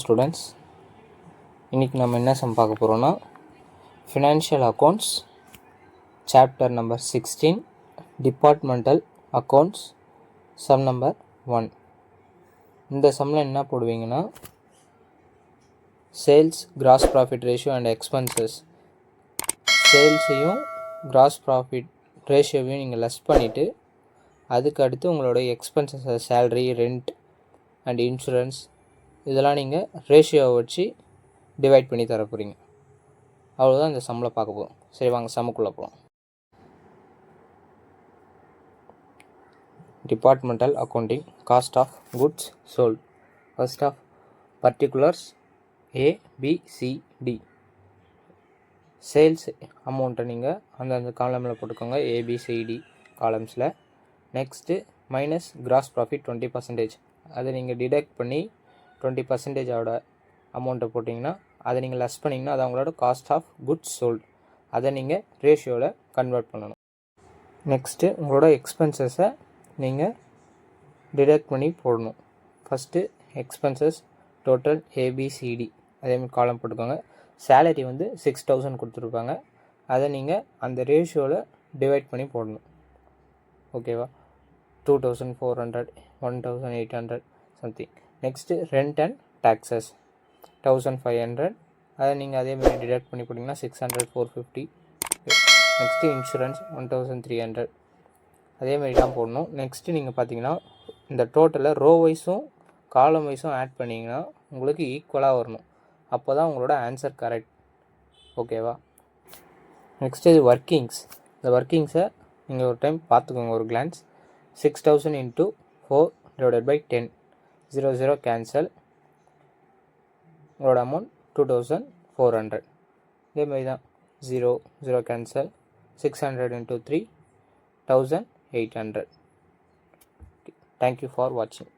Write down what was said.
Students, இன்றைக்கி நம்ம என்ன சம் பார்க்க போகிறோன்னா financial accounts chapter number 16 departmental accounts sum number 1. இந்த சம்மில் என்ன போடுவீங்கன்னா sales, gross profit ratio and expenses, சேல்ஸையும் கிராஸ் ப்ராஃபிட் ரேஷியோவையும் நீங்கள் லெஸ் பண்ணிவிட்டு அதுக்கு அடுத்து உங்களோட expenses, salary, rent and insurance இதெல்லாம் நீங்கள் ரேஷியோவை வச்சு டிவைட் பண்ணி தர போகிறீங்க. அவ்வளோதான் இந்த சம்மில் பார்க்க போகிறோம். சரி, வாங்க சம்முக்குள்ளே போகலாம். Departmental accounting, cost of goods sold. First of particulars ABCD. Sales அமௌண்ட்டை நீங்கள் அந்தந்த காலமில் போட்டுக்கோங்க, ABCD காலம்ஸில். Next minus gross profit 20%. அதை நீங்கள் டிடக்ட் பண்ணி 20%ஓட அமௌண்ட்டை போட்டிங்கன்னா அதை நீங்கள் லெஸ் பண்ணிங்கன்னா அது அவங்களோட காஸ்ட் ஆஃப் குட்ஸ் சோல்ட். அதை நீங்கள் ரேஷியோவில் கன்வெர்ட் பண்ணணும். நெக்ஸ்ட்டு உங்களோட எக்ஸ்பென்சஸை நீங்கள் டிடக்ட் பண்ணி போடணும். ஃபஸ்ட்டு எக்ஸ்பென்சஸ் டோட்டல் ABCD அதேமாதிரி காலம் போட்டுக்கோங்க. சேலரி வந்து 6000 கொடுத்துருப்பாங்க. அதை நீங்கள் அந்த ரேஷியோவில் டிவைட் பண்ணி போடணும். ஓகேவா? 2400, 1800 something. Next rent and taxes 1500. அதை நீங்கள் அதேமாதிரி டிடக்ட் பண்ணி போட்டிங்கன்னா 600, 450. Next insurance 1300. அதேமாதிரி தான் போடணும். நெக்ஸ்ட்டு நீங்கள் பார்த்தீங்கன்னா இந்த டோட்டலை ரோ வைஸும் காலம் வைஸும் ஆட் பண்ணிங்கன்னா உங்களுக்கு ஈக்குவலாக வரணும். அப்போ தான் உங்களோட ஆன்சர் கரெக்ட். ஓகேவா? நெக்ஸ்ட்டு இது ஒர்க்கிங்ஸ். இந்த ஒர்க்கிங்ஸை நீங்கள் ஒரு டைம் பார்த்துக்கோங்க, ஒரு கிளான்ஸ். 6000 × 4/10. 0 கேன்சல். உங்களோட அமௌண்ட் 2400. இதேமாதிரி தான் 0 cancel. 600 × 3 1800. Thank you for watching.